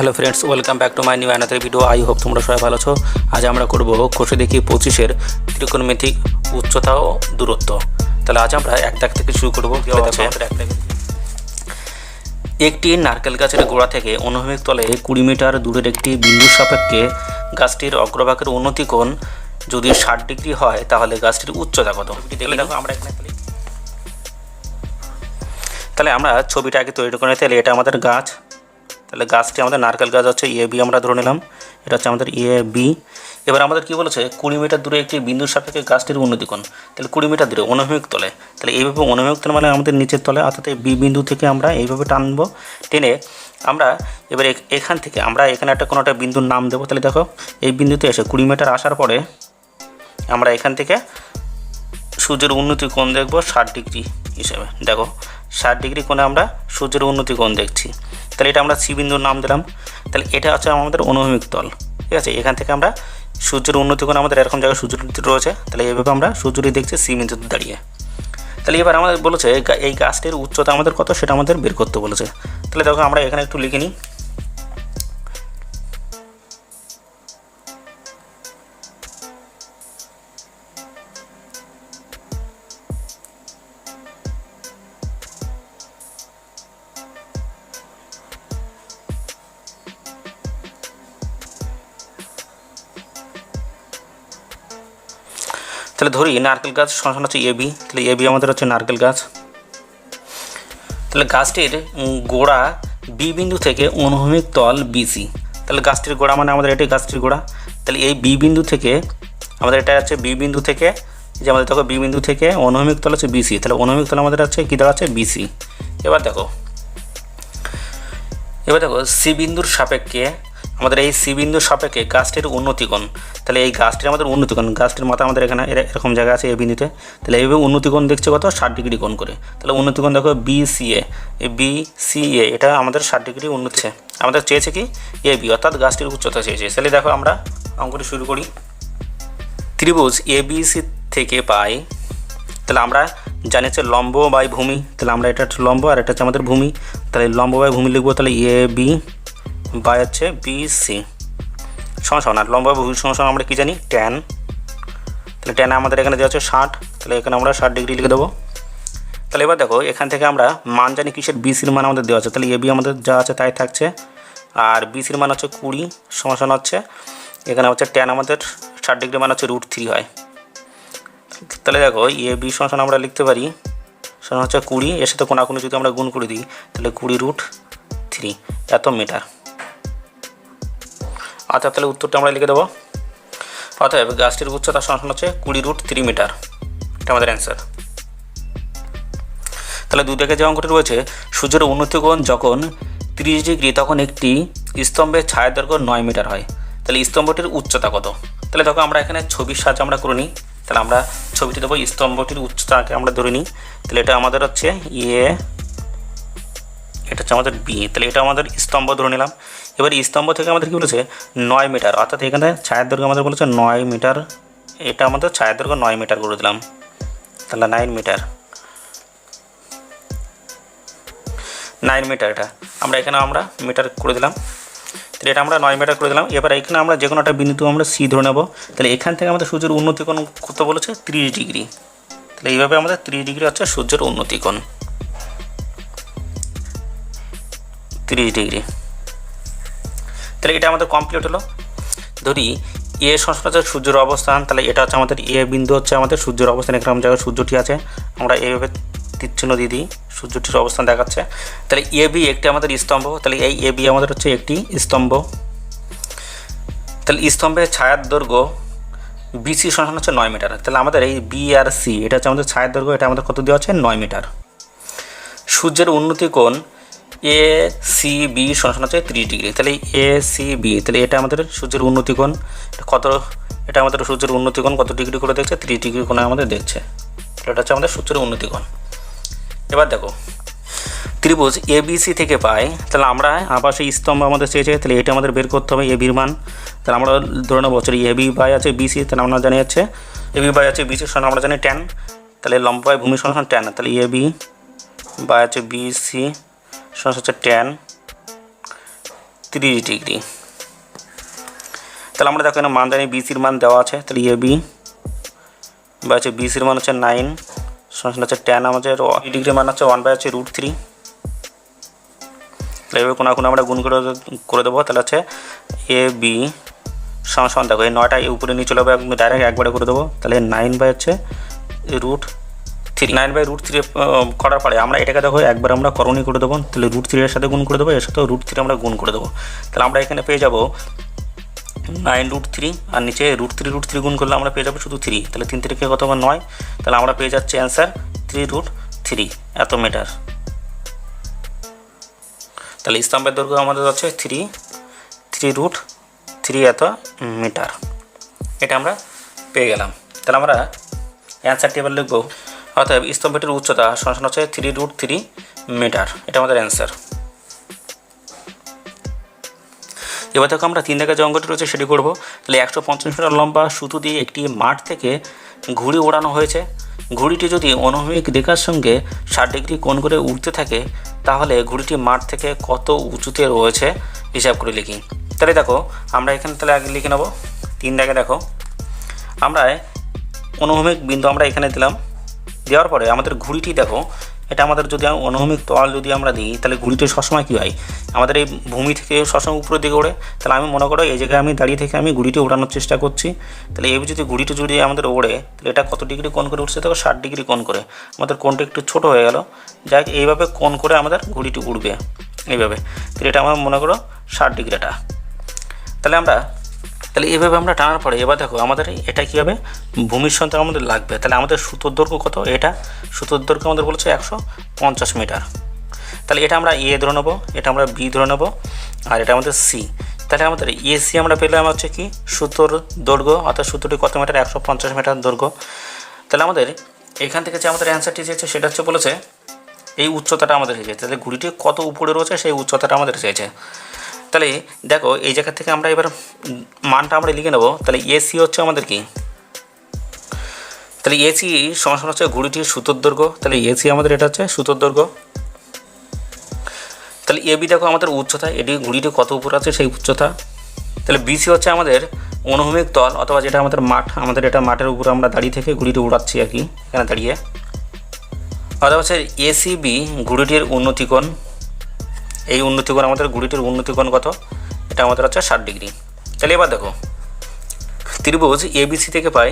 Hello friends, welcome back to my new another video. I hope তোমরা সবাই ভালো আছো। আজ আমরা করব কোষে দেখি 25-এর ত্রিকোণমিতিক উচ্চতা ও দূরত্ব। তাহলে আজ আমরা এক দাগ থেকে শুরু করবো। একটি নারকেল গাছের গোড়া থেকে অনুভূমিক তলে 20 মিটার দূরের একটি বিন্দুর সাপেক্ষে গাছটির অগ্রভাগের উন্নতি কোণ যদি 60 ডিগ্রি হয় তাহলে গাছটির উচ্চতা কত? দেখলে দেখো আমরা এখানে তাহলে আমরা ছবিটা আগে তৈরি করে নিতে। এটা আমাদের গাছ, তাহলে গাছটি আমাদের নারকেল গাছ হচ্ছে এ বি আমরা ধরে নিলাম। এটা হচ্ছে আমাদের এ বি। এবার আমাদের কী বলেছে 20 মিটার দূরে একটি বিন্দুর সাপেক্ষে গাছটির উন্নতি কোণ। তাহলে 20 মিটার দূরে অনুভূমিক তলে, তাহলে এইভাবে অনুভূমিক তলে মানে আমাদের নিচের তলে, অর্থাৎ এই বি বিন্দু থেকে আমরা এইভাবে টানবো। টেনে আমরা এবার এখান থেকে আমরা এখানে কোনো একটা বিন্দুর নাম দেবো। তাহলে দেখো এই বিন্দুতে এসে 20 মিটার আসার পরে আমরা এখান থেকে সূর্যের উন্নতি কোণ দেখবো 60 ডিগ্রি হিসেবে। দেখো 60 ডিগ্রি কোণে আমরা সূর্যের উন্নতি কোণ দেখছি। তাহলে এটা আমরা সি বিন্দুর নাম দিলাম। তাহলে এটা হচ্ছে আমাদের অনুভূমিক তল, ঠিক আছে। এখান থেকে আমরা সূর্যের উন্নতি কোণ আমাদের এরকম জায়গায় সূর্যের উন্নতি রয়েছে। তাহলে এইভাবে আমরা সূর্যটি দেখছি সি বিন্দুতে দাঁড়িয়ে। তাহলে এবার আমাদের বলেছে এই গাছটির উচ্চতা আমাদের কত সেটা আমাদের বের করতে বলেছে। তাহলে দেখো আমরা এখানে একটু লিখে নিই। তাহলে ধরি নারকেল গাছ সমান হচ্ছে এ বি। তাহলে এ বি আমাদের হচ্ছে নারকেল গাছ। তাহলে গাছটির গোড়া বি বিন্দু থেকে অনুভূমিক তল বিসি। তাহলে গাছটির গোড়া মানে আমাদের এটাই গাছটির গোড়া। তাহলে এই বি বিন্দু থেকে আমাদের এটা আছে বি বিন্দু থেকে, যে আমাদের দেখো বি বিন্দু থেকে অনুভূমিক তল হচ্ছে বিসি। তাহলে অনুভূমিক তল আমাদের আছে কী দাঁড়াচ্ছে বিসি। এবার দেখো সি বিন্দুর সাপেক্ষে আমাদের এই সি বিন্দুর সাপেক্ষে গাছটির উন্নতি কোণ। তাহলে এই গাছটির আমাদের উন্নতি কোণ, গাছটির মাথা আমাদের এখানে এরকম জায়গা আছে এ বিন্দুতে। তাহলে এইভাবে উন্নতি কোণ দেখছে কত 60 ডিগ্রি কোণ করে। তাহলে উন্নতি কোণ দেখো বিসিএ, এই বিসিএ এটা আমাদের 60 ডিগ্রি উন্নতি। আমাদের চেয়েছে কি এ বি, অর্থাৎ গাছটির উচ্চতা চেয়েছে। তাহলে দেখো আমরা অঙ্কটি শুরু করি। ত্রিভুজ এ বি সি থেকে পাই, তাহলে আমরা জানি হচ্ছে লম্ব বাই ভূমি। তাহলে আমরা এটা হচ্ছে লম্ব আর এটা হচ্ছে আমাদের ভূমি। তাহলে লম্ব বাই ভূমি লিখবো। তাহলে এ বি বাই হচ্ছে বিসি সমান আর লম্ব বাই ভূমি সমান আমরা কী জানি ট্যান। তাহলে ট্যান আমাদের এখানে দেওয়া হচ্ছে 60। তাহলে এখানে আমরা 60 ডিগ্রি লিখে দেবো। তাহলে এবার দেখো এখান থেকে আমরা মান জানি কিসের বিসির মান আমাদের দেওয়া আছে। তাহলে এ বি আমাদের যা আছে তাই থাকছে, আর বিসির মান হচ্ছে 20 সমান হচ্ছে এখানে হচ্ছে ট্যান আমাদের 60 ডিগ্রি মান হচ্ছে √3 হয়। তাহলে দেখো এ বি সমান আমরা লিখতে পারি সমান হচ্ছে 20, এর সাথে কোনাকুনি যদি আমরা গুণ করে দিই তাহলে 20√3 এত মিটার। আচ্ছা, তাহলে উত্তরটা আমরা লিখে দেবো। অতএব গাছটির উচ্চতা সমান হচ্ছে 20√3 মিটার। এটা আমাদের অ্যান্সার। তাহলে দুই দিকে যে অঙ্কটি রয়েছে, সূর্যের উন্নতি কোণ যখন 30 ডিগ্রি তখন একটি স্তম্ভের ছায়ার দৈর্ঘ্য 9 মিটার হয়। তাহলে স্তম্ভটির উচ্চতা কত? তাহলে দেখো আমরা এখানে ছবির সাহায্যে আমরা করে নিই। তাহলে আমরা ছবিটি দেবো, স্তম্ভটির উচ্চতাকে আমরা ধরে নিই। তাহলে এটা আমাদের হচ্ছে এ, এটা হচ্ছে আমাদের বি। তাহলে এটা আমাদের স্তম্ভ ধরে নিলাম। এবার স্তম্ভ থেকে আমাদের কী বলেছে 9 মিটার, অর্থাৎ এখানে ছায়ার দৈর্ঘ্য আমাদের বলেছে 9 মিটার। এটা আমাদের ছায়ার দৈর্ঘ্য 9 মিটার করে দিলাম। তাহলে 9 মিটার এটা আমরা এখানে মিটার করে দিলাম। তাহলে এটা আমরা 9 মিটার করে দিলাম। এবার এখানে আমরা যে কোনো একটা বিন্দু আমরা সি ধরে নেব। তাহলে এখান থেকে আমাদের সূর্যের উন্নতি কোণ কত বলেছে 30 ডিগ্রি। তাহলে এইভাবে আমাদের 30 ডিগ্রি হচ্ছে সূর্যের উন্নতি কোণ, 30 ডিগ্রি। তাহলে এটা আমাদের কমপ্লিট হলো। ধরি এ সমান হচ্ছে সূর্যের অবস্থান। তাহলে এটা হচ্ছে আমাদের এ বিন্দু হচ্ছে আমাদের সূর্যের অবস্থান। এখানে জায়গায় সূর্যটি আছে, আমরা এইভাবে তীরচিহ্ন দিয়ে দিই, সূর্যটির অবস্থান দেখাচ্ছে। তাহলে এ বি একটি আমাদের স্তম্ভ। তাহলে এই এ বি আমাদের হচ্ছে একটি স্তম্ভ। তাহলে স্তম্ভের ছায়ার দৈর্ঘ্য বিসি সমান হচ্ছে 9 মিটার। তাহলে আমাদের এই বি আর সি এটা হচ্ছে আমাদের ছায়ার দৈর্ঘ্য, এটা আমাদের কত দেওয়া আছে 9 মিটার। সূর্যের উন্নতি কোণ এ সি বি সমান হচ্ছে 30 ডিগ্রি। তাহলে এ সি বি, তাহলে এটা আমাদের সূর্যের উন্নতি কোণ কত, এটা আমাদের সূর্যের উন্নতি কোণ কত ডিগ্রি করে দেখছে 30 ডিগ্রি কোণে আমাদের দেখছে। তাহলে এটা হচ্ছে আমাদের সূর্যের উন্নতি কোণ। এবার দেখো ত্রিভুজ এ বি সি থেকে পাই, তাহলে আমরা আবার সেই স্তম্ভ আমাদের চেয়েছে। তাহলে এটা আমাদের বের করতে হবে এ বির মান। তাহলে আমরা ধরে নেব এ বি বাই আছে বিসি। তাহলে আমরা জানি হচ্ছে এ বি বাই আছে বিসি সমান আমরা জানি ট্যান। তাহলে লম্ব বাই ভূমি সমান ট্যান। তাহলে এ বি বাই আছে বিসি সমান হচ্ছে ট্যান 30 ডিগ্রি। তাহলে আমরা দেখো এখানে মান জানি, বিসির মান দেওয়া আছে, তাহলে এ বি বা হচ্ছে বিসির মান হচ্ছে 9 সমান হচ্ছে ট্যান আমাদের ডিগ্রি মান হচ্ছে 1/√3। তাহলে এভাবে কোনো আমরা গুণ করে দেবো। তাহলে হচ্ছে এ বি সমান দেখো এই 9টা উপরে নিয়ে চলে যাবে, ডাইরেক্ট একবারে করে দেবো। তাহলে 9/√3 9/√3 করার পরে আমরা এটাকে দেখো একবার আমরা করণী করে দেবো। তাহলে √3 এর সাথে গুণ করে দেবো, এর সাথেও √3 আমরা গুণ করে দেবো। তাহলে আমরা এখানে পেয়ে যাবো 9√3 আর নিচে √3 গুণ করলে আমরা পেয়ে যাবো শুধু 3। তাহলে 3 থেকে কত হবে 9। তাহলে আমরা পেয়ে যাচ্ছি অ্যান্সার 3√3 এত মিটার। তাহলে স্তম্ভের দৈর্ঘ্য আমাদের হচ্ছে 3√3 এত মিটার। এটা আমরা পেয়ে গেলাম। তাহলে আমরা অ্যান্সারটি এবার লিখবো। অর্থাৎ স্তম্ভটির উচ্চতা সমান হচ্ছে 3√3 মিটার। এটা আমাদের অ্যান্সার। এবার দেখো আমরা 3 দাগের যে অঙ্কটি রয়েছে সেটি করব। তাহলে 150 মিটার লম্বা সুতো দিয়ে একটি মাঠ থেকে ঘুড়ি ওড়ানো হয়েছে। ঘুড়িটি যদি অনুভূমিক রেখার সঙ্গে 60 ডিগ্রি কোণ করে উঠতে থাকে তাহলে ঘুড়িটি মাঠ থেকে কত উঁচুতে রয়েছে হিসাব করে লিখি। তাহলে দেখো আমরা এখানে তাহলে আগে লিখে নেব। 3 দাগে দেখো আমরা অনুভূমিক বিন্দু আমরা এখানে দিলাম, দেওয়ার পরে আমাদের ঘুড়িটি দেখো এটা আমাদের যদি অনুভূমিক তল যদি আমরা দিই তাহলে ঘুড়িটি সবসময় কী হয়, আমাদের এই ভূমি থেকে সবসময় উপরের দিকে ওড়ে। তাহলে আমি মনে করো এই জায়গায় আমি দাঁড়িয়ে থেকে আমি ঘুড়িটি ওড়ানোর চেষ্টা করছি। তাহলে এই যদি ঘুড়িটি যদি আমাদের ওড়ে তাহলে এটা কত ডিগ্রি কোণ করে উঠছে, দেখো 60 ডিগ্রি কোণ করে। আমাদের কোণটা একটু ছোট হয়ে গেল, যাই এইভাবে কোণ করে আমাদের ঘুড়িটি উঠবে এইভাবে। তাহলে এটা আমার মনে করো 60 ডিগ্রিটা। তাহলে এইভাবে আমরা টানার পরে এবার দেখো আমাদের এটা কী হবে, ভূমির সঙ্গে আমাদের লাগবে। তাহলে আমাদের সুতোর দৈর্ঘ্য কত, এটা সুতোর দৈর্ঘ্য আমাদের বলেছে 150 মিটার। তাহলে এটা আমরা এ ধরে নেবো, এটা আমরা বি ধরে নেবো, আর এটা আমাদের সি। তাহলে আমাদের এসি আমরা পেলাম হচ্ছে কি সুতোর দৈর্ঘ্য, অর্থাৎ সুতোটি কত মিটার, 150 মিটার দৈর্ঘ্য। তাহলে আমাদের এখান থেকে যে আমাদের অ্যান্সারটি চেয়েছে সেটা হচ্ছে বলেছে এই উচ্চতাটা আমাদের চেয়েছে। তাহলে ঘুড়িটি কত উপরে রয়েছে সেই উচ্চতাটা আমাদের চেয়েছে। তাহলে দেখো এই জায়গা থেকে আমরা এবার মানটা আমরা লিখে নেব। তাহলে এসি হচ্ছে আমাদের কি, তাহলে এসি সমান হচ্ছে ঘুড়িটির সুতোর দৈর্ঘ্য। তাহলে এসি আমাদের এটা হচ্ছে সুতোর দৈর্ঘ্য। তাহলে এবি দেখো আমাদের উচ্চতা, এটি ঘুড়িটি কত উপরে আছে সেই উচ্চতা। তাহলে বিসি হচ্ছে আমাদের অনুভূমিক তল অথবা যেটা আমাদের মাঠ, আমাদের এটা মাঠের উপরে আমরা দাঁড়িয়ে থেকে ঘুড়িটি উড়াচ্ছি আর কি এখানে দাঁড়িয়ে। অথবা হচ্ছে এসিবি ঘুড়িটির উন্নতিকোণ, এই উন্নতিকোণ আমাদের ঘুড়িটির উন্নতিকোণ কত, এটা আমাদের হচ্ছে 60 ডিগ্রি। তাহলে এবার দেখো ত্রিভুজ এবিসি থেকে পাই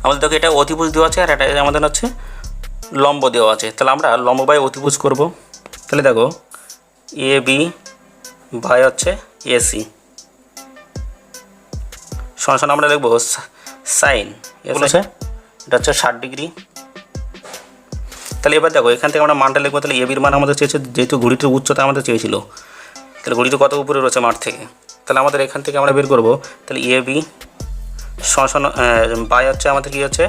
আমাদের দেখো এটা অতিভুজ দেওয়া আছে আর এটা আমাদের হচ্ছে লম্ব দেওয়া আছে। তাহলে আমরা লম্ব বাই অতিভুজ করব। তাহলে দেখো এ বি বাই হচ্ছে এসি সমান আমরা লিখবো সাইন বলেছে এটা হচ্ছে 60 ডিগ্রি। তাহলে এবার দেখো এখান থেকে আমরা মানটা লিখবো। তাহলে এবির মান আমাদের চেয়েছে, যেহেতু ঘুড়িটির উচ্চতা আমাদের চেয়েছিল, তাহলে ঘুড়িটি কত উপরে রয়েছে মাঠ থেকে। তাহলে আমাদের এখান থেকে আমরা বের করবো। তাহলে এ বি সমান বাই হচ্ছে আমাদের কী হচ্ছে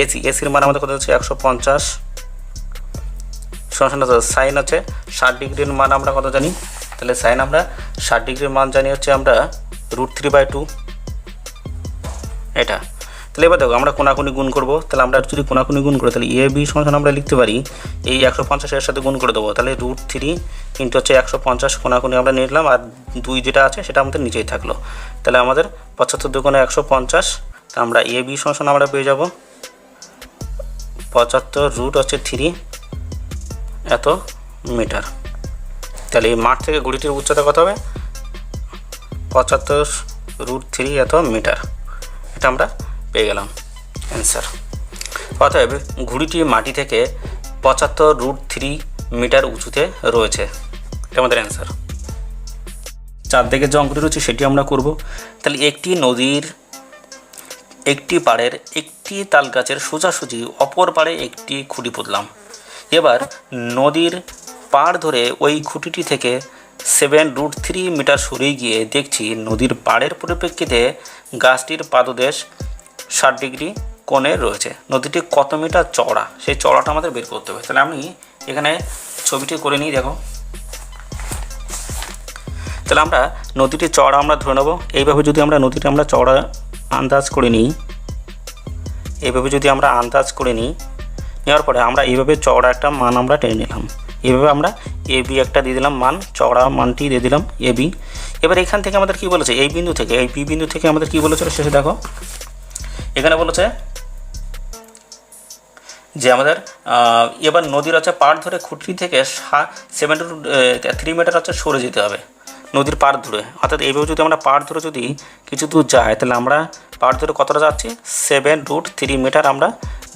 এসি, এসির মান আমাদের কত হচ্ছে 150 সমান সাইন হচ্ছে 60 ডিগ্রির মান আমরা কত জানি। তাহলে সাইন আমরা 60 ডিগ্রির মান জানি হচ্ছে আমরা √3/2 এটা। তাহলে এবার দেখো আমরা কোনাকুনি গুণ করবো। তাহলে আমরা যদি কোনাকুনি গুণ করি তাহলে এ বি সমান আমরা লিখতে পারি এই 150 এর সাথে গুণ করে দেবো। তাহলে √3 ইন্টু হচ্ছে 150 কোনাকুনি আমরা নিয়ে নিলাম, আর 2 যেটা আছে সেটা আমাদের নিচেই থাকলো। তাহলে আমাদের 75 দুগুণে 150। তা আমরা এ বি সমান আমরা পেয়ে যাব 75√3 এত মিটার। তাহলে এই মাঠ থেকে ঘুড়িটির উচ্চতা কত হবে, 75√3 এত মিটার। এটা আমরা পেয়ে গেলাম অ্যান্সার। অতএব ঘুড়িটি মাটি থেকে 75√3 মিটার উঁচুতে রয়েছে, এটা আমাদের অ্যান্সার। 4 দিকে যে অঙ্কটি রয়েছে সেটি আমরা করব। তাহলে একটি নদীর একটি পাড়ের একটি তাল গাছের সোজাসুজি অপর পাড়ে একটি খুঁটি পুঁতলাম। এবার নদীর পাড় ধরে ওই খুঁটিটি থেকে 7√3 মিটার সরিয়ে গিয়ে দেখছি নদীর পাড়ের পরিপ্রেক্ষিতে গাছটির পাদদেশ 60 ডিগ্রি কোণে রয়েছে। নদীটি কত মিটার চওড়া সেই চওড়াটা আমাদের বের করতে হবে। তাহলে আমি এখানে ছবিটি করে নিই দেখো। তাহলে আমরা নদীটির চওড়া আমরা ধরে নেব। এইভাবে যদি আমরা নদীটা আমরা চওড়া আন্দাজ করে নিই, এইভাবে যদি আমরা আন্দাজ করে নিই, নেওয়ার পরে আমরা এইভাবে চওড়া একটা মান আমরা টেনে নিলাম। এইভাবে আমরা এ বি একটা দিয়ে দিলাম মান, চওড়া মানটি দিয়ে দিলাম এ বি। এবার এখান থেকে আমাদের কি বলেছে, এই বিন্দু থেকে, এই পি বিন্দু থেকে আমাদের কি বলেছিল শেষে দেখো এখানে বলেছে যে আমাদের এবার নদীর হচ্ছে পাড় ধরে খুঁটি থেকে 3 মিটার হচ্ছে সরে যেতে হবে নদীর পাড় ধরে। অর্থাৎ এইভাবে যদি আমরা পাড় ধরে যদি কিছু দূর যাই, তাহলে আমরা পাড় ধরে কতটা যাচ্ছি, 7√3 মিটার আমরা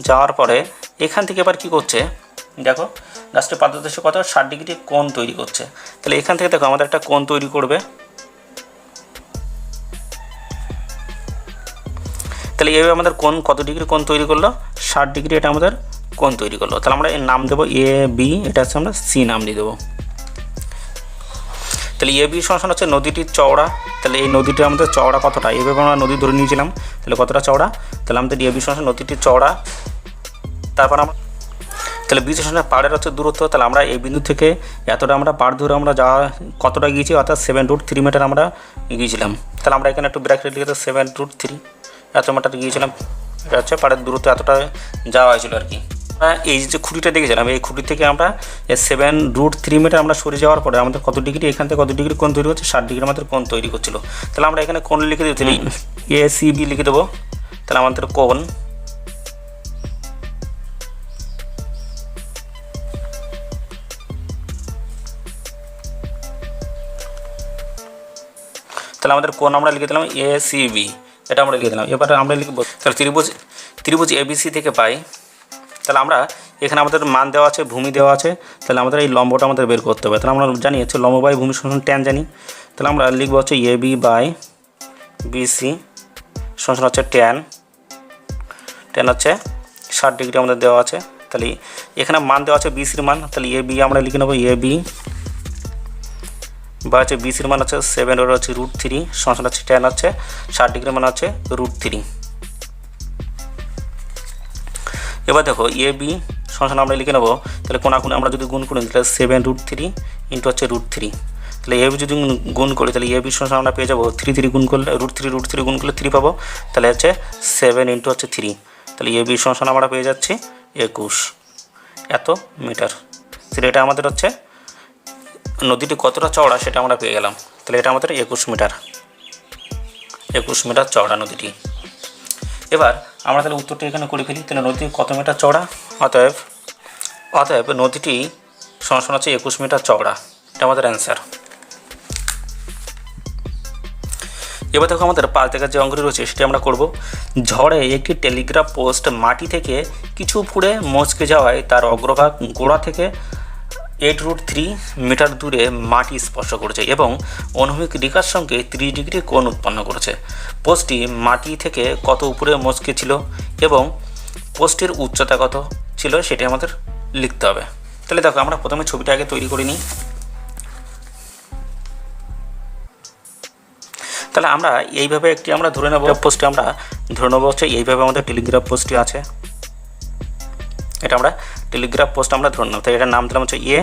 যাওয়ার পরে এখান থেকে এবার কী করছে দেখো, গাছটির পাদদেশে কত 60 ডিগ্রি কোণ তৈরি করছে। তাহলে এখান থেকে দেখো আমাদের একটা কোণ তৈরি করবে। তাহলে এইভাবে আমাদের কোণ কত ডিগ্রি কোণ তৈরি করলো, 60 ডিগ্রি এটা আমাদের কোণ তৈরি করলো। তাহলে আমরা এর নাম দেবো এ বি, এটা হচ্ছে আমরা সি নাম দিয়ে দেবো। তাহলে এ বি সমান হচ্ছে নদীটির চওড়া। তাহলে এই নদীটি আমাদের চওড়া কতটা, এইভাবে আমরা নদী ধরে নিয়েছিলাম, তাহলে কতটা চওড়া, তাহলে আমাদের এ বি সমান নদীটির চওড়া। তারপর আমরা তাহলে বি সমান পাড়ের হচ্ছে দূরত্ব। তাহলে আমরা এই বিন্দু থেকে এতটা আমরা পাড় ধরে আমরা যাওয়া কতটা গিয়েছি, অর্থাৎ 7√3 মিটার আমরা গিয়েছিলাম। তাহলে আমরা এখানে একটু ব্র্যাকেট লিখে 7√3 এত মিটার গিয়েছিলাম, এটা হচ্ছে পাড়ের দূরত্ব এতটা যাওয়া হয়েছিল আর কি। এই যে খুঁটিটা দেখেছিলাম, এই খুঁটি থেকে আমরা 7√3 মিটার আমরা সরে যাওয়ার পরে আমাদের কত ডিগ্রি, এখান থেকে কত ডিগ্রি কোণ তৈরি হচ্ছে, 60 ডিগ্রি আমাদের কোণ তৈরি করছিল। তাহলে আমরা এখানে কোণ লিখে দিতে এ সি বি লিখে দেবো। তাহলে আমাদের কোণ, তাহলে আমাদের কোণ আমরা লিখে দিলাম এ সি বি, এটা আমরা লিখে দিলাম। এবার আমরা লিখব তাহলে ত্রিভুজ এবিসি থেকে পাই। তাহলে আমরা এখানে আমাদের মান দেওয়া আছে, ভূমি দেওয়া আছে, তাহলে আমাদের এই লম্বটা আমাদের বের করতে হবে। তাহলে আমরা জানি হচ্ছে লম্ব বাই ভূমি সমান ট্যান জানি। তাহলে আমরা লিখবো হচ্ছে এ বি বাই বিসি সমান হচ্ছে ট্যান হচ্ছে 60 ডিগ্রি আমাদের দেওয়া আছে। তাহলে এখানে মান দেওয়া আছে বিসির মান, তাহলে এ বি আমরা লিখে নেবো এ বি বা হচ্ছে বিসির মান হচ্ছে 7 হচ্ছে √3 সমান হচ্ছে ট্যান হচ্ছে 60 ডিগ্রি মান হচ্ছে √3। এবার দেখো এ বি সমান আমরা লিখে নেবো, তাহলে কোনাকুনি আমরা যদি গুণ করি তাহলে 7√3 ইন্টু হচ্ছে √3। তাহলে এ বি যদি গুণ করি তাহলে এ বি সমান আমরা পেয়ে যাবো 3 গুণ করলে √3 গুণ করলে 3 পাবো, তাহলে হচ্ছে 7 ইন্টু হচ্ছে 3। তাহলে এ বি সমান আমরা পেয়ে যাচ্ছি 21 এত মিটার। তাহলে এটা আমাদের হচ্ছে নদীটি কতটা চওড়া সেটা আমরা পেয়ে গেলাম। তাহলে এটা আমাদের 21 মিটার চওড়া নদীটি। এবার আমরা তাহলে উত্তরটি এখানে করে ফেলি। তাহলে নদীটি কত মিটার চওড়া, অতএব নদীটি সমান হচ্ছে 21 মিটার চওড়া, এটা আমাদের অ্যান্সার। এবার দেখো আমাদের 5 দাগের যে অঙ্কটি রয়েছে সেটি আমরা করব। ঝড়ে একটি টেলিগ্রাফ পোস্ট মাটি থেকে কিছু উপরে মচকে যাওয়ায় তার অগ্রভাগ গোড়া থেকে 8√3 মিটার দূরে মাটি স্পর্শ করেছে এবং অনুভূমিক রেখার সঙ্গে 30 ডিগ্রি কোণ উৎপন্ন করেছে। পোস্টটি মাটি থেকে কত উপরে মচকে ছিল এবং পোস্টের উচ্চতা কত ছিল সেটি আমাদের লিখতে হবে। তাহলে দেখো আমরা প্রথমে ছবিটা আগে তৈরি করে নিই। তাহলে আমরা এইভাবে একটি আমরা ধরে নেব পোস্টে, আমরা ধরে নেব হচ্ছে এইভাবে আমাদের টেলিগ্রাফ পোস্টটি আছে, এটা আমরা টেলিগ্রাফ পোস্ট আমরা ধরে নেব। তাই এটার নাম দিলাম হচ্ছে এ,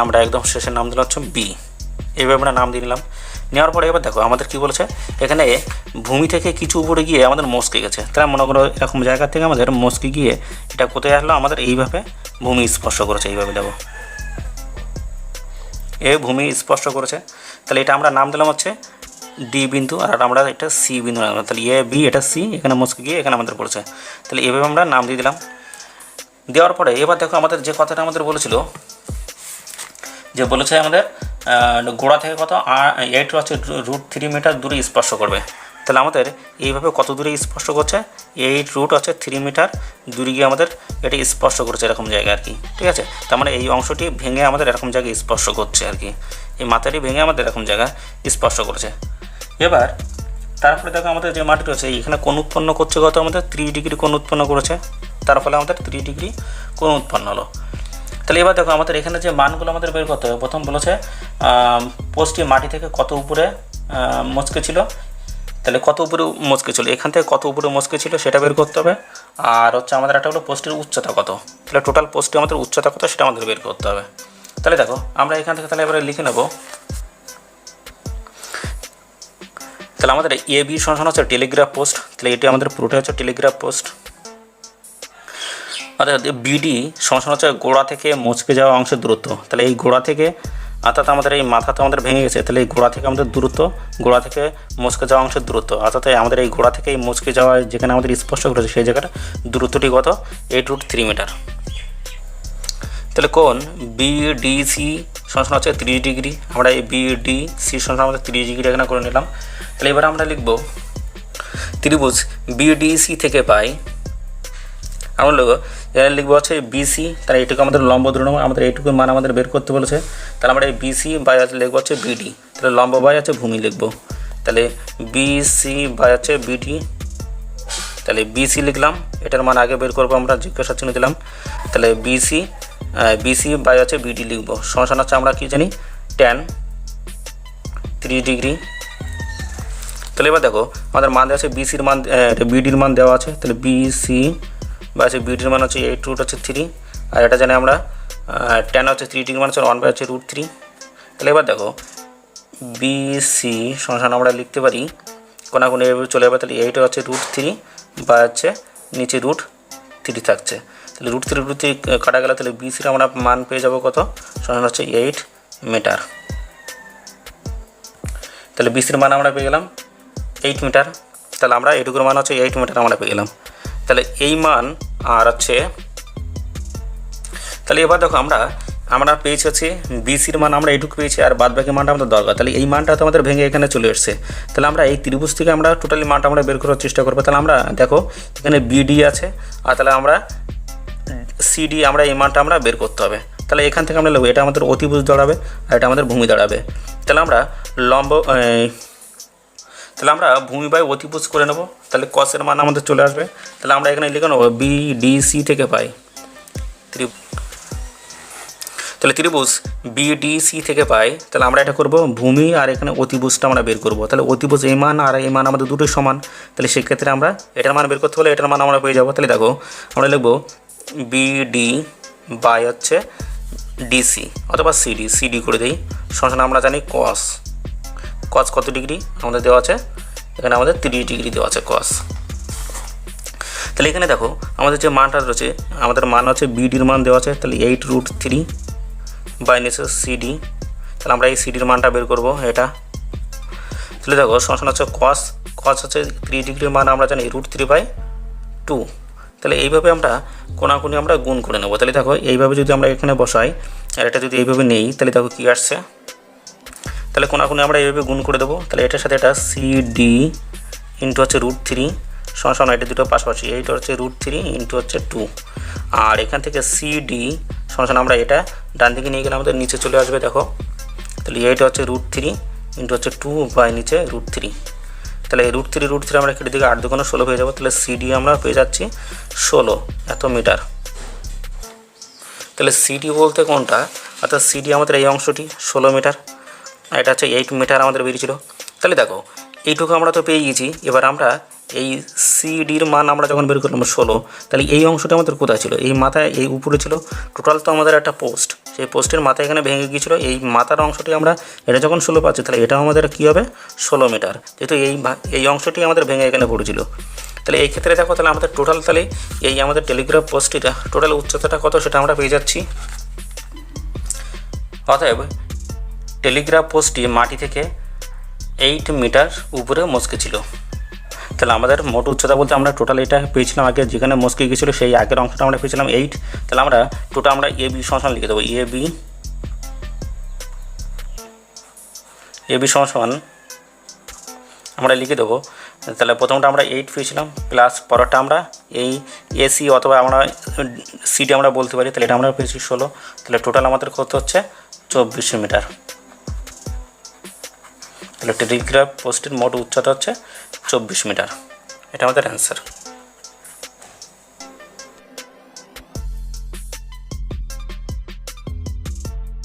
আমরা একদম শেষের নাম দিলাম হচ্ছে বি, এইভাবে আমরা নাম দিয়ে নিলাম। নেওয়ার পরে এবার দেখো আমাদের কী বলেছে, এখানে ভূমি থেকে কিছু উপরে গিয়ে আমাদের মস্কে গেছে। তাহলে মনে করো এরকম জায়গা থেকে আমাদের মস্কে গিয়ে এটা কোথায় আসলো, আমাদের এইভাবে ভূমি স্পর্শ করেছে, এইভাবে দেবো এ ভূমি স্পর্শ করেছে। তাহলে এটা আমরা নাম দিলাম হচ্ছে ডি বিন্দু, আর আমরা এটা সি বিন্দু নাম দিলাম। তাহলে এ বি এটা সি, এখানে মস্কে গিয়ে এখানে আমাদের পড়েছে। তাহলে এভাবে আমরা নাম দিয়ে দিলাম। দেওয়ার পরে এবার দেখো আমাদের যে কথাটা আমাদের বলেছিল, যে বলেছে আমাদের গোড়া থেকে কত 8 হচ্ছে √3 মিটার দূরে স্পর্শ করবে। তাহলে আমাদের এইভাবে কত দূরে স্পর্শ করছে, 8√3 মিটার দূরে গিয়ে আমাদের এটি স্পর্শ করছে এরকম জায়গায় আর কি, ঠিক আছে। তার মানে এই অংশটি ভেঙে আমাদের এরকম জায়গায় স্পর্শ করছে আর কি, এই মাথাটি ভেঙে আমাদের এরকম জায়গায় স্পর্শ করছে। এবার তারপরে দেখো আমাদের যে মাটি রয়েছে এখানে কোণ উৎপন্ন করছে কত, আমাদের 30 ডিগ্রি কোণ উৎপন্ন করেছে, তার ফলে আমাদের 30 ডিগ্রি কোণ উৎপন্ন হলো। তাহলে এবার দেখো আমাদের এখানে যে মানগুলো আমাদের বের করতে হবে। প্রথম বলেছে পোস্টটি মাটি থেকে কত উপরে মচকে ছিল, তাহলে কত উপরে মচকে ছিল, এখান থেকে কত উপরে মচকে ছিল সেটা বের করতে হবে। আর হচ্ছে আমাদের একটা হলো পোস্টের উচ্চতা কত, তাহলে টোটাল পোস্টে আমাদের উচ্চতা কত সেটা আমাদের বের করতে হবে। তাহলে দেখো আমরা এখান থেকে তাহলে এবারে লিখে নেব। তাহলে আমাদের এ বি সমান হচ্ছে টেলিগ্রাফ পোস্ট, তাহলে এটি আমাদের পুরোটা হচ্ছে টেলিগ্রাফ পোস্ট। অর্থাৎ বিডি সমান হচ্ছে গোড়া থেকে মুচকে যাওয়া অংশের দূরত্ব। তাহলে এই গোড়া থেকে অর্থাৎ আমাদের এই মাথা তো আমাদের ভেঙে গেছে, তাহলে এই গোড়া থেকে আমাদের দূরত্ব, গোড়া থেকে মুচকে যাওয়া অংশের দূরত্ব, অর্থাৎ আমাদের এই গোড়া থেকে এই মুচকে যাওয়া যেখানে আমাদের স্পষ্ট করেছে সেই জায়গাটা দূরত্বটি কত 8√3 মিটার। তাহলে কোণ বিডিসি সমান হচ্ছে 30 ডিগ্রি। আমরা এই বিডিসি সমান আমাদের 30 ডিগ্রি এখানে করে নিলাম। তাহলে এবার আমরা লিখব ত্রিভুজ বিডিসি থেকে পাই, আমরা লিখবো হচ্ছে বিসি। তাহলে এইটুকু আমাদের লম্ব দূরত্ব, আমাদের এইটুকু মান আমাদের বের করতে বলেছে। তাহলে আমরা এই বিসি বাই লিখবো হচ্ছে বিডি, তাহলে লম্ব বাই আছে ভূমি লিখবো। তাহলে বিসি বাই আছে বিডি, তাহলে বিসি লিখলাম, এটার মান আগে বের করবো, আমরা জিজ্ঞাসা চিহ্ন দিলাম। তাহলে বিসি বাই আছে বিডি লিখবো, সমান হচ্ছে আমরা কি জানি tan 30 ডিগ্রি। তাহলে এবার দেখো আমাদের মান দেওয়া আছে বিসির মান, বিডির মান দেওয়া আছে। তাহলে বিসি বা আছে বিডির মান হচ্ছে 8√3, আর এটা জানি আমরা tan হচ্ছে 3 ডিগ্রি মান হচ্ছে 1/√3। তাহলে এবার দেখো বিসি সমান আমরা লিখতে পারি কোনাকুনি এভাবে চলে যাবে। তাহলে 8 হচ্ছে √3 বা হচ্ছে নিচে √3 থাকছে। তাহলে √3 কাটা গেলে তাহলে বিসির আমরা মান পেয়ে যাবো কত, সমান হচ্ছে 8 মিটার। তাহলে বিসির মান আমরা পেয়ে গেলাম 8 মিটার। তাহলে আমরা এটুকুর মান হচ্ছে 8 মিটার আমরা পেয়ে গেলাম। তাহলে এই মান আর হচ্ছে, তাহলে এবার দেখো আমরা পেয়েছি হচ্ছে বিসির মান আমরা এইটুকু পেয়েছি, আর বাদ বাকি মানটা আমাদের দরকার। তাহলে এই মানটা তো আমাদের ভেঙে এখানে চলে এসছে। তাহলে আমরা এই ত্রিভুজ থেকে আমরা টোটালি মানটা আমরা বের করার চেষ্টা করবো। তাহলে আমরা দেখো এখানে বিডি আছে, আর তাহলে আমরা সিডি আমরা এই মানটা আমরা বের করতে হবে। তাহলে এখান থেকে আমরা নেবো, এটা আমাদের অতিভুজ দাঁড়াবে আর এটা আমাদের ভূমি দাঁড়াবে। তাহলে আমরা ভূমি বাই অতিভুজ করে নেব। তাহলে কসের মান আমাদের চলে আসবে। তাহলে আমরা এখানে লিখে নেবো বিডিসি থেকে পাই তাহলে ত্রিভুজ বিডিসি থেকে পাই। তাহলে আমরা এটা করব ভূমি আর এখানে অতিভুজটা আমরা বের করব। তাহলে অতিভুজ এই মান আর এই মান আমাদের দুটোই সমান। তাহলে সেক্ষেত্রে আমরা এটার মান বের করতে হলে এটার মান আমরা পেয়ে যাবো। তাহলে দেখো আমরা লিখবো বিডি বাই হচ্ছে ডিসি অথবা সিডি করে দিই, সমান আমরা জানি কস কত ডিগ্রি আমাদের দেওয়া আছে, এখানে আমাদের 30 ডিগ্রি দেওয়া আছে কস। তাহলে এখানে দেখো আমাদের যে মানটা রয়েছে, আমাদের মান আছে বিডির মান দেওয়া আছে, তাহলে 8√3 বাই নিচে সিডি। তাহলে আমরা এই সিডির মানটা বের করব এটা। তাহলে দেখো সমান হচ্ছে কস হচ্ছে 3 ডিগ্রির মান আমরা জানি √3/2। তাহলে এইভাবে আমরা কোনাকুনি আমরা গুণ করে নেব। তাহলে দেখো এইভাবে যদি আমরা এখানে বসাই আর এটা যদি এইভাবে নেই, তাহলে দেখো কী আসছে, তাহলে কোনাকুনি আমরা এইভাবে গুণ করে দেবো। তাহলে এটার সাথে এটা সিডি ইন্টু হচ্ছে √3 সমান এটা দুটো পাশাপাশি, এইটা হচ্ছে √3 ইন্টু হচ্ছে 2, আর এখান থেকে সিডি সমান আমরা এটা ডান দিকে নিয়ে গেলে আমাদের নিচে চলে আসবে। দেখো তাহলে এইটা হচ্ছে √3 ইন্টু হচ্ছে 2 বাই নিচে √3। তাহলে এই √3 আমরা কেটে দিকে 8 2 16 পেয়ে যাবো। তাহলে সিডি আমরা পেয়ে যাচ্ছি 16 এত মিটার। তাহলে সিডি বলতে কোনটা, অর্থাৎ সিডি আমাদের এই অংশটি 16 মিটার, আর এটা হচ্ছে 8 মিটার আমাদের বেরিয়েছিল। তাহলে দেখো এইটুকু আমরা তো পেয়ে গেছি। এবার আমরা এই সিডির মান আমরা যখন বের করলাম 16, তাহলে এই অংশটা আমাদের কোথায় ছিল, এই মাথায় এই উপরে ছিল। টোটাল তো আমাদের একটা পোস্ট, সেই পোস্টের মাথা এখানে ভেঙে গিয়েছিলো, এই মাথার অংশটি আমরা এটা যখন 16 পাচ্ছি, তাহলে এটা আমাদের কী হবে 16 মিটার, যেহেতু এই অংশটি আমাদের ভেঙে এখানে পড়েছিল। তাহলে এই ক্ষেত্রে দেখো তাহলে আমাদের টোটাল, তাহলে এই আমাদের টেলিগ্রাফ পোস্টটিটা টোটাল উচ্চতাটা কত সেটা আমরা পেয়ে যাচ্ছি। অতএব টেলিগ্রাফ পোস্টটি মাটি থেকে 8 মিটার উপরে মস্কে ছিল। তাহলে আমাদের মোট উচ্চতা বলতে আমরা টোটাল এটা পেয়েছিলাম আগে, যেখানে মস্কে গিয়েছিলো সেই আগের অংশটা আমরা পেয়েছিলাম 8। তাহলে আমরা টোটাল আমরা এবি সমান লিখে দেবো, এবি সমান আমরা লিখে দেবো। তাহলে প্রথমটা আমরা 8 পেয়েছিলাম, প্লাস পরেরটা আমরা এই এসি অথবা আমরা সিডি আমরা বলতে পারি, তাহলে এটা আমরা পেয়েছি 16। তাহলে টোটাল আমাদের কত হচ্ছে 24 মিটার। তাহলে টেলিগ্রাফ পোস্টের মোট উচ্চতা হচ্ছে 24 মিটার, এটা আমাদের অ্যান্সার।